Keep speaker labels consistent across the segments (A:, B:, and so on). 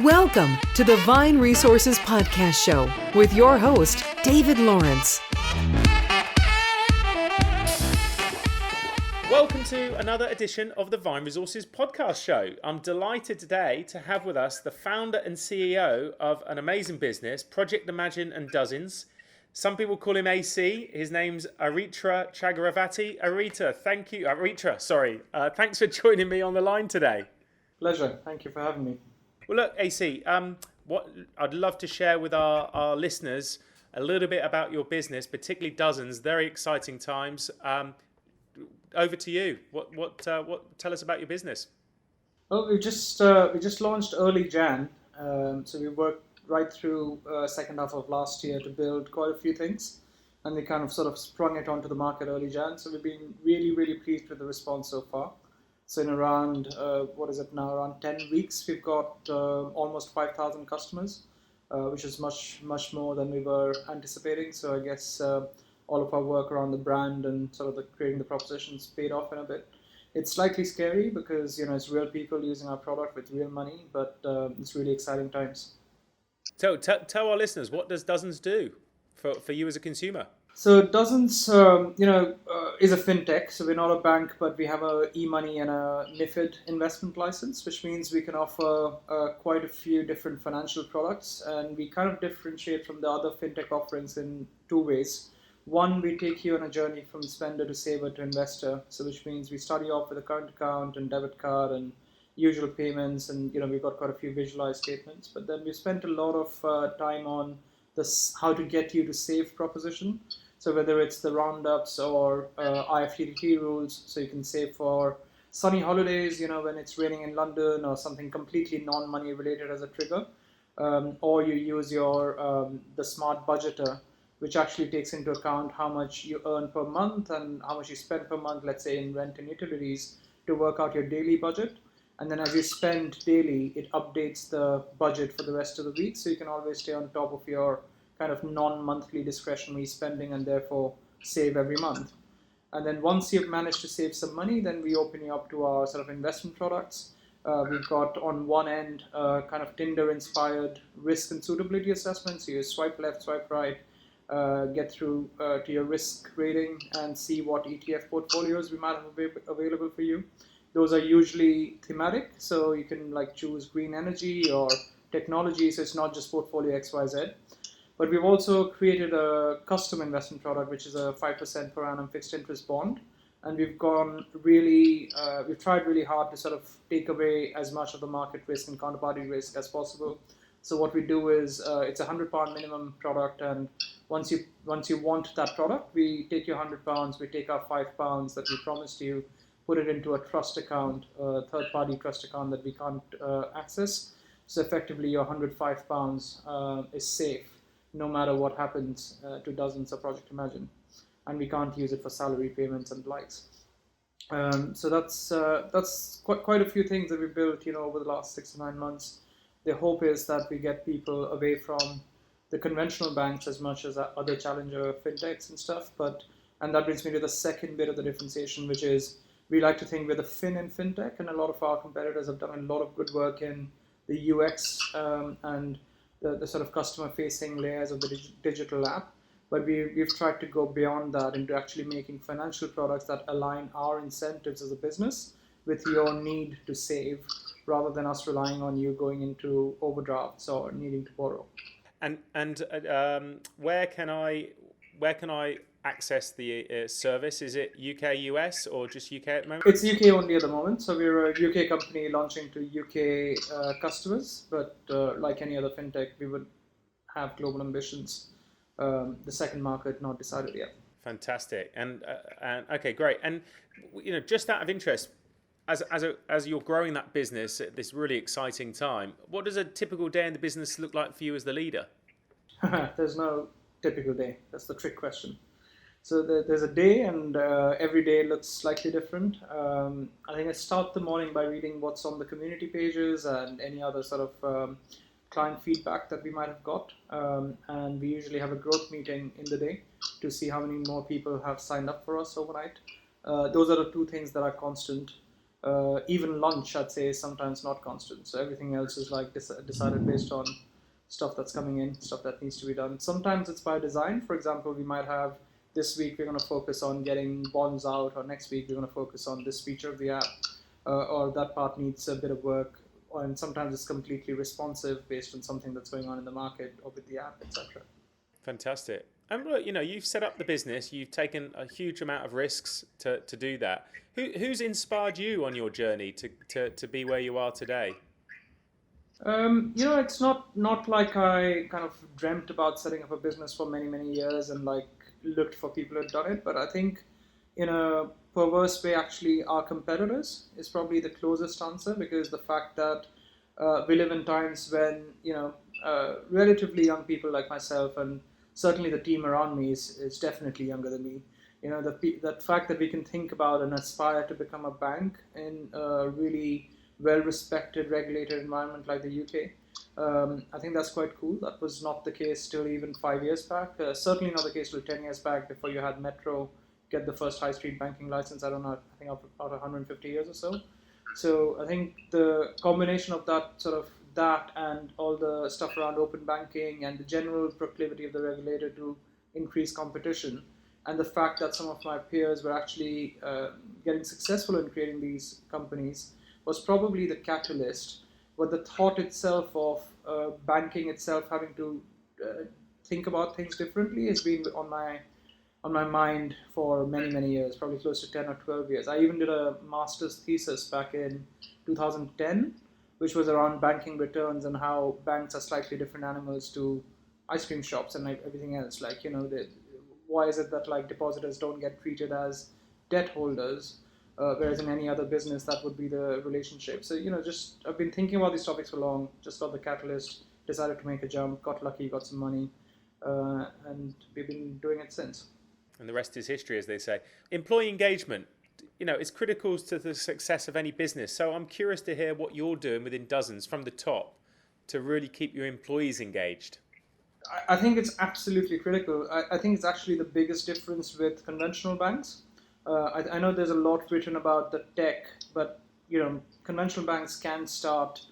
A: Welcome to the Vine Resources Podcast Show with your host, David Lawrence.
B: Welcome to another edition of the Vine Resources Podcast Show. I'm delighted today to have with us the founder and CEO of an amazing business, Project Imagine and Dozens. Some people call him AC. His name's Aritra Chakravarty. Thanks for joining me on the line today.
C: Pleasure. Thank you for having me.
B: Well, look, AC, what I'd love to share with our listeners a little bit about your business, particularly Dozens. Very exciting times. Over to you. What tell us about your business?
C: Well, we just launched early Jan, so we worked right through second half of last year to build quite a few things, and we kind of sort of sprung it onto the market early Jan. So we've been really pleased with the response so far. So in around around 10 weeks, we've got almost 5,000 customers, which is much more than we were anticipating. So I guess all of our work around the brand and sort of creating the propositions paid off in a bit. It's slightly scary because it's real people using our product with real money, but it's really exciting times.
B: So tell our listeners, what does Dozens do for you as a consumer?
C: So Dozens, is a fintech. So we're not a bank, but we have a e-money and a MiFID investment license, which means we can offer quite a few different financial products. And we kind of differentiate from the other fintech offerings in two ways. One, we take you on a journey from spender to saver to investor. So which means we start you off with a current account and debit card and usual payments. And, we've got quite a few visualized statements. But then we spent a lot of time on this how to get you to save proposition. So whether it's the roundups or IFTTT rules, so you can save for sunny holidays, when it's raining in London, or something completely non-money related as a trigger, or you use your the smart budgeter, which actually takes into account how much you earn per month and how much you spend per month, let's say in rent and utilities, to work out your daily budget. And then as you spend daily, it updates the budget for the rest of the week, so you can always stay on top of your kind of non-monthly discretionary spending and therefore save every month. And then once you've managed to save some money, then we open you up to our sort of investment products. We've got on one end kind of Tinder-inspired risk and suitability assessments. So you swipe left, swipe right, get through to your risk rating and see what ETF portfolios we might have available for you. Those are usually thematic, so you can choose green energy or technology, so it's not just portfolio XYZ. But we've also created a custom investment product, which is a 5% per annum fixed interest bond. And we've tried really hard to sort of take away as much of the market risk and counterparty risk as possible. So what we do is it's a £100 minimum product, and once you want that product, we take your £100, we take our £5 that we promised you, put it into a trust account, a third-party trust account that we can't access. So effectively, your £105 is safe, no matter what happens to Dozens or Project Imagine, and we can't use it for salary payments and likes. So that's quite a few things that we built, over the last 6 to 9 months. The hope is that we get people away from the conventional banks as much as other challenger fintechs and stuff. And that brings me to the second bit of the differentiation, which is we like to think we're the fin in fintech, and a lot of our competitors have done a lot of good work in the UX and the sort of customer-facing layers of the digital app, but we've tried to go beyond that into actually making financial products that align our incentives as a business with your need to save, rather than us relying on you going into overdrafts or needing to borrow.
B: And where can I access the service? Is it UK, US, or just UK at the moment?
C: It's UK only at the moment. So we're a UK company launching to UK customers, but like any other fintech, we would have global ambitions. The second market not decided yet.
B: Fantastic. And okay, great. And just out of interest, as you're growing that business at this really exciting time, what does a typical day in the business look like for you as the leader?
C: There's no typical day. That's the trick question. So there's a day, and every day looks slightly different. I think I start the morning by reading what's on the community pages and any other sort of client feedback that we might have got. And we usually have a growth meeting in the day to see how many more people have signed up for us overnight. Those are the two things that are constant. Even lunch, I'd say, is sometimes not constant. So everything else is like decided based on stuff that's coming in, stuff that needs to be done. Sometimes it's by design. For example, we might have this week we're going to focus on getting bonds out, or next week we're going to focus on this feature of the app, or that part needs a bit of work. And sometimes it's completely responsive based on something that's going on in the market or with the app, etc.
B: Fantastic. And look, you've set up the business, you've taken a huge amount of risks to do that. Who's inspired you on your journey to be where you are today?
C: It's not like I kind of dreamt about setting up a business for many years and like looked for people who had done it. But I think in a perverse way, actually, our competitors is probably the closest answer, because the fact that we live in times when relatively young people like myself, and certainly the team around me is definitely younger than me. That fact that we can think about and aspire to become a bank in a really well-respected, regulated environment like the UK. I think that's quite cool. That was not the case till even 5 years back. Certainly not the case till 10 years back, before you had Metro get the first high street banking license. I don't know, I think about 150 years or so. So I think the combination of that and all the stuff around open banking and the general proclivity of the regulator to increase competition, and the fact that some of my peers were actually getting successful in creating these companies, was probably the catalyst. But the thought itself of banking itself having to think about things differently has been on my mind for many years, probably close to 10 or 12 years. I even did a master's thesis back in 2010, which was around banking returns and how banks are slightly different animals to ice cream shops and like everything else. Like, why is it that like depositors don't get treated as debt holders, whereas in any other business that would be the relationship. So just I've been thinking about these topics for long. Just got the catalyst, decided to make a jump, got lucky, got some money, and we've been doing it since.
B: And the rest is history, as they say. Employee engagement, is critical to the success of any business. So I'm curious to hear what you're doing within Dozens from the top to really keep your employees engaged.
C: I think it's absolutely critical. I think it's actually the biggest difference with conventional banks. I know there's a lot written about the tech, but conventional banks can start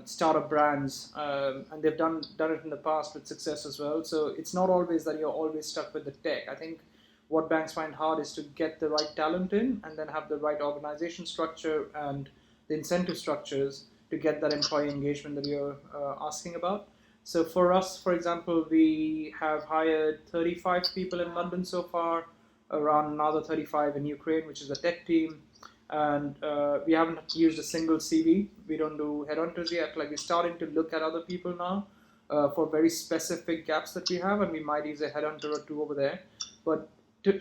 C: startup brands, and they've done it in the past with success as well. So it's not always that you're always stuck with the tech. I think what banks find hard is to get the right talent in, and then have the right organization structure and the incentive structures to get that employee engagement that you're asking about. So for us, for example, we have hired 35 people in London so far, around another 35 in Ukraine, which is the tech team. And we haven't used a single CV. We don't do headhunters yet. Like, we're starting to look at other people now for very specific gaps that we have, and we might use a headhunter or two over there. But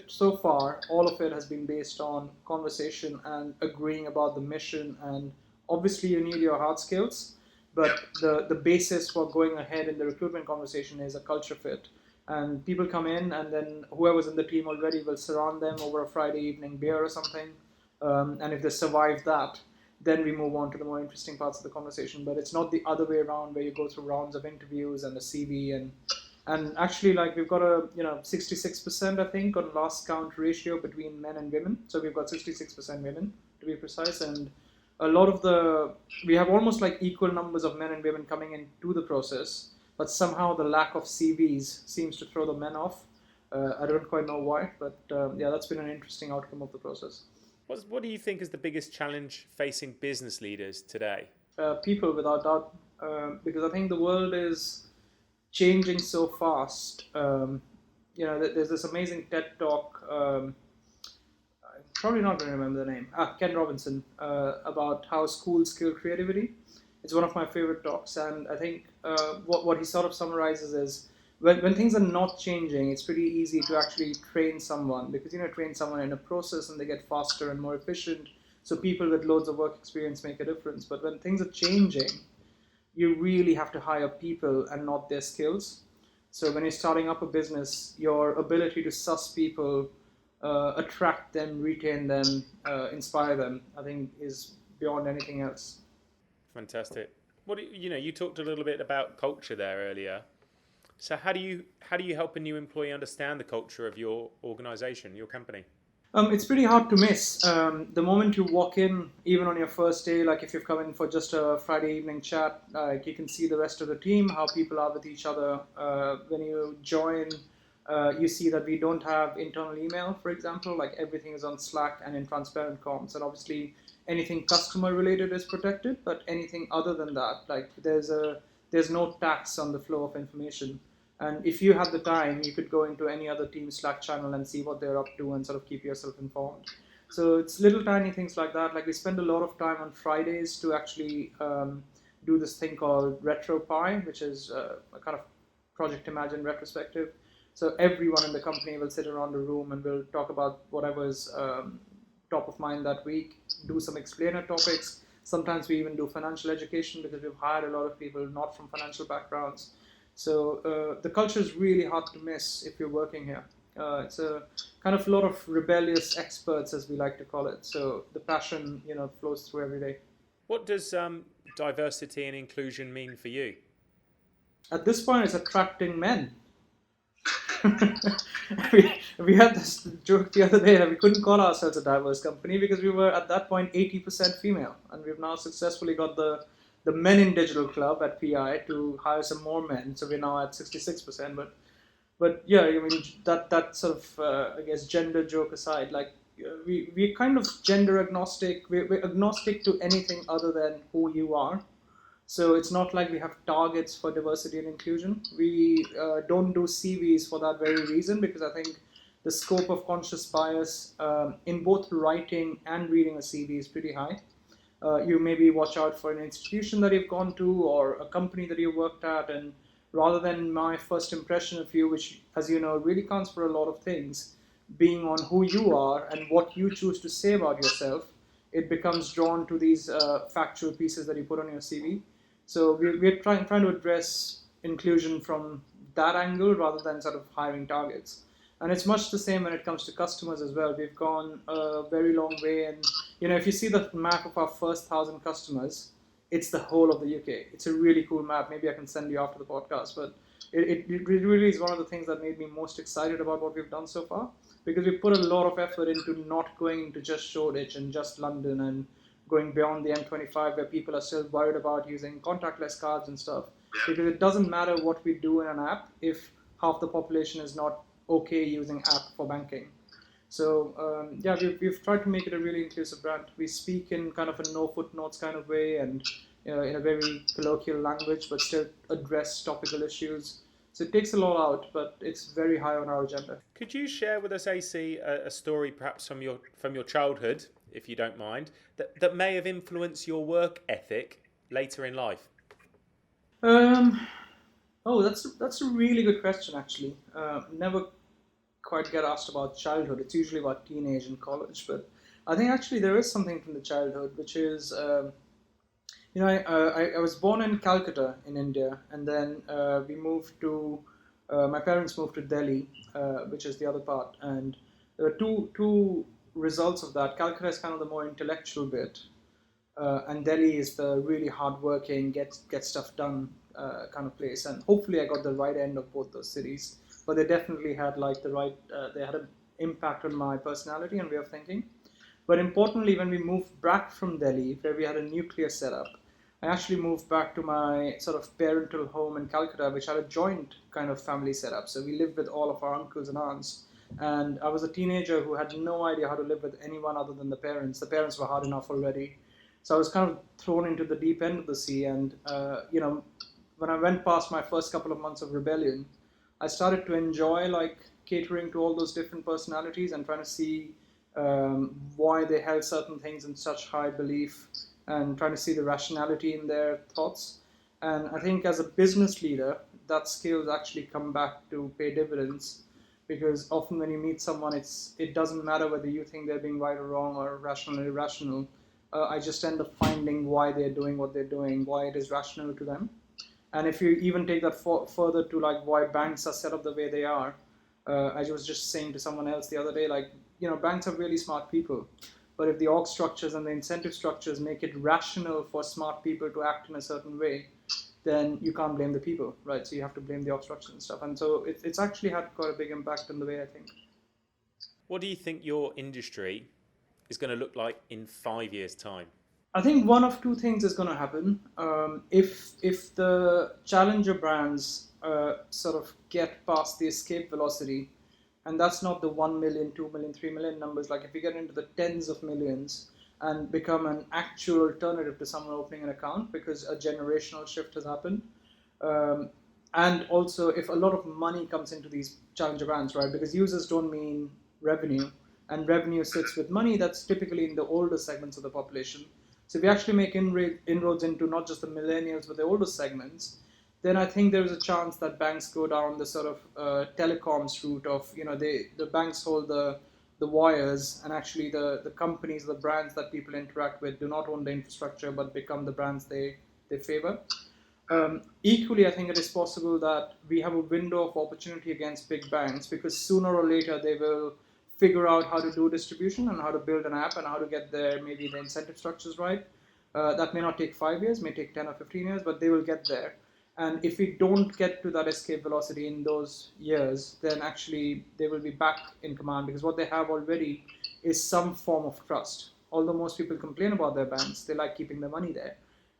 C: so far, all of it has been based on conversation and agreeing about the mission. And obviously, you need your hard skills, but the basis for going ahead in the recruitment conversation is a culture fit. And people come in, and then whoever's in the team already will surround them over a Friday evening beer or something. And if they survive that, then we move on to the more interesting parts of the conversation. But it's not the other way around, where you go through rounds of interviews and a CV. And actually, like, we've got a 66%, I think, on last count ratio between men and women. So we've got 66% women, to be precise. And a lot of we have almost like equal numbers of men and women coming into the process. But somehow the lack of CVs seems to throw the men off. I don't quite know why, but that's been an interesting outcome of the process.
B: What do you think is the biggest challenge facing business leaders today?
C: People, without doubt, because I think the world is changing so fast. There's this amazing TED talk. I'm probably not going to remember the name. Ken Robinson, about how schools kill creativity. It's one of my favorite talks, and I think what he sort of summarizes is, when things are not changing, it's pretty easy to actually train someone, because train someone in a process and they get faster and more efficient. So people with loads of work experience make a difference. But when things are changing, you really have to hire people and not their skills. So when you're starting up a business, your ability to suss people, attract them, retain them, inspire them, I think is beyond anything else.
B: Fantastic. You talked a little bit about culture there earlier. So how do you help a new employee understand the culture of your organization, your company?
C: It's pretty hard to miss. The moment you walk in, even on your first day, like if you've come in for just a Friday evening chat, like you can see the rest of the team, how people are with each other. When you join, you see that we don't have internal email, for example. Like everything is on Slack and in transparent comms, and obviously anything customer related is protected. But anything other than that, like there's no tax on the flow of information. And if you had the time, you could go into any other team Slack channel and see what they're up to and sort of keep yourself informed. So it's little tiny things like that. Like we spend a lot of time on Fridays to actually do this thing called Retro Pie, which is a kind of Project Imagine retrospective. So everyone in the company will sit around the room and we'll talk about whatever's top of mind that week, do some explainer topics. Sometimes we even do financial education because we've hired a lot of people not from financial backgrounds. So the culture is really hard to miss if you're working here. It's a kind of a lot of rebellious experts, as we like to call it. So the passion, flows through every day.
B: What does diversity and inclusion mean for you?
C: At this point, it's attracting men. we had this joke the other day that we couldn't call ourselves a diverse company because we were at that point 80% female, and we've now successfully got the Men in Digital Club at PI to hire some more men, so we're now at 66%. But yeah, I mean that sort of I guess gender joke aside, like we're kind of gender agnostic. We're agnostic to anything other than who you are. So it's not like we have targets for diversity and inclusion. We don't do CVs for that very reason, because I think the scope of conscious bias in both writing and reading a CV is pretty high. You maybe watch out for an institution that you've gone to or a company that you worked at, and rather than my first impression of you, which, as you know, really counts for a lot of things, being on who you are and what you choose to say about yourself, it becomes drawn to these factual pieces that you put on your CV. So we're trying to address inclusion from that angle rather than sort of hiring targets. And it's much the same when it comes to customers as well. We've gone a very long way, and if you see the map of our first 1,000 customers, it's the whole of the UK. It's a really cool map. Maybe I can send you after the podcast, but it really is one of the things that made me most excited about what we've done so far, because we put a lot of effort into not going into just Shoreditch and just London and going beyond the M25 where people are still worried about using contactless cards and stuff. Because it doesn't matter what we do in an app if half the population is not okay using app for banking. So yeah, we've tried to make it a really inclusive brand. We speak in kind of a no footnotes kind of way, and in a very colloquial language, but still address topical issues. So it takes a lot out, but it's very high on our agenda.
B: Could you share with us, AC, a story perhaps from your childhood, if you don't mind, that may have influenced your work ethic later in life?
C: Oh, that's a really good question, actually. Never quite get asked about childhood. It's usually about teenage and college, but I think actually there is something from the childhood, which is, I was born in Calcutta in India, and then we moved to, my parents moved to Delhi, which is the other part, and there were two results of that. Calcutta is kind of the more intellectual bit, and Delhi is the really hardworking, get stuff done kind of place. And hopefully I got the right end of both those cities, but they definitely had like they had an impact on my personality and way of thinking. But importantly, when we moved back from Delhi, where we had a nuclear setup, I actually moved back to my sort of parental home in Calcutta, which had a joint kind of family setup. So we lived with all of our uncles and aunts. And I was a teenager who had no idea how to live with anyone other than the parents. The parents were hard enough already. So I was kind of thrown into the deep end of the sea. And, when I went past my first couple of months of rebellion, I started to enjoy like catering to all those different personalities and trying to see why they held certain things in such high belief, and trying to see the rationality in their thoughts. And I think as a business leader, that skills actually come back to pay dividends, because often when you meet someone, it doesn't matter whether you think they're being right or wrong or rational or irrational. I just end up finding why they're doing what they're doing, why it is rational to them. And if you even take that further to like why banks are set up the way they are, I was just saying to someone else the other day, like, banks are really smart people. But if the org structures and the incentive structures make it rational for smart people to act in a certain way, then you can't blame the people, right? So you have to blame the org structures and stuff. And so it's actually had quite a big impact on the way I think.
B: What do you think your industry is going to look like in 5 years' time?
C: I think one of two things is going to happen. If the challenger brands sort of get past the escape velocity, and that's not the 1 million, 2 million, 3 million numbers, like if we get into the tens of millions and become an actual alternative to someone opening an account because a generational shift has happened. And also if a lot of money comes into these challenger brands, right? Because users don't mean revenue, and revenue sits with money that's typically in the older segments of the population. So if we actually make inroads into not just the millennials, but the older segments, then I think there is a chance that banks go down the sort of telecoms route of, the banks hold the wires, and actually the companies, the brands that people interact with do not own the infrastructure, but become the brands they favor. Equally, I think it is possible that we have a window of opportunity against big banks, because sooner or later they will figure out how to do distribution and how to build an app and how to get maybe the incentive structures right. That may not take 5 years, may take 10 or 15 years, but they will get there. And if we don't get to that escape velocity in those years, then actually they will be back in command, because what they have already is some form of trust. Although most people complain about their banks, they like keeping their money there.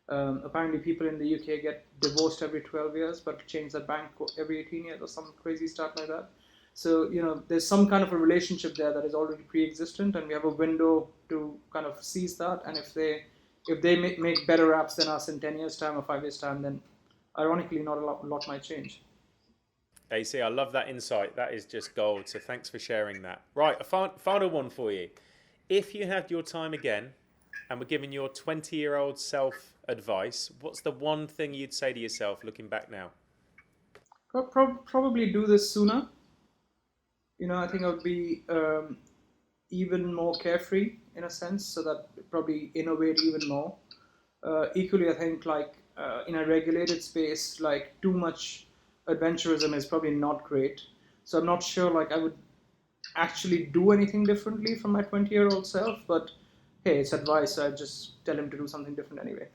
C: Apparently people in the UK get divorced every 12 years, but change their bank every 18 years or some crazy stuff like that. So, there's some kind of a relationship there that is already pre-existent, and we have a window to kind of seize that. And if they make better apps than us in 10 years' time or 5 years' time, then ironically, not a lot might change.
B: AC, I love that insight. That is just gold. So thanks for sharing that. Right, a final one for you. If you had your time again and were giving your 20-year-old self advice, what's the one thing you'd say to yourself looking back now?
C: Probably do this sooner. I think I would be even more carefree in a sense, so that probably innovate even more. Equally, I think in a regulated space, too much adventurism is probably not great. So I'm not sure I would actually do anything differently from my 20-year-old self, but hey, it's advice, so I just tell him to do something different anyway.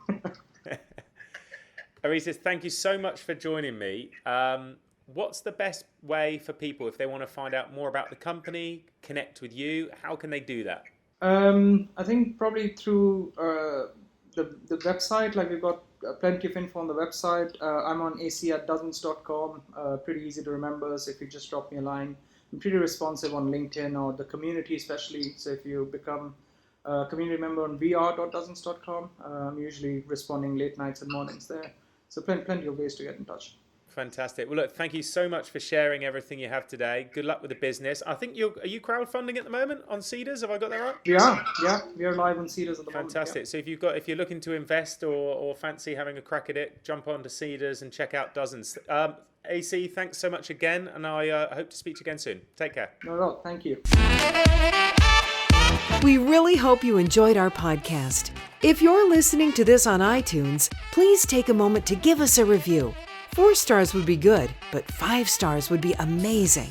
B: Aritra, thank you so much for joining me. What's the best way for people, if they want to find out more about the company, connect with you, how can they do that?
C: I think probably through the website. We've got plenty of info on the website. I'm on ac@dozens.com, pretty easy to remember, so if you just drop me a line. I'm pretty responsive on LinkedIn or the community especially, so if you become a community member on vr.dozens.com, I'm usually responding late nights and mornings there. So plenty of ways to get in touch.
B: Fantastic. Well, look, thank you so much for sharing everything you have today. Good luck with the business. I think are you crowdfunding at the moment on Seedrs? Have I got that right?
C: Yeah. We are live on Seedrs at the moment.
B: Fantastic. Yeah. So if you're looking to invest or fancy having a crack at it, jump onto Seedrs and check out Dozens. AC, thanks so much again, and I hope to speak to you again soon. Take care.
C: No, thank you.
A: We really hope you enjoyed our podcast. If you're listening to this on iTunes, please take a moment to give us a review. 4 stars would be good, but 5 stars would be amazing.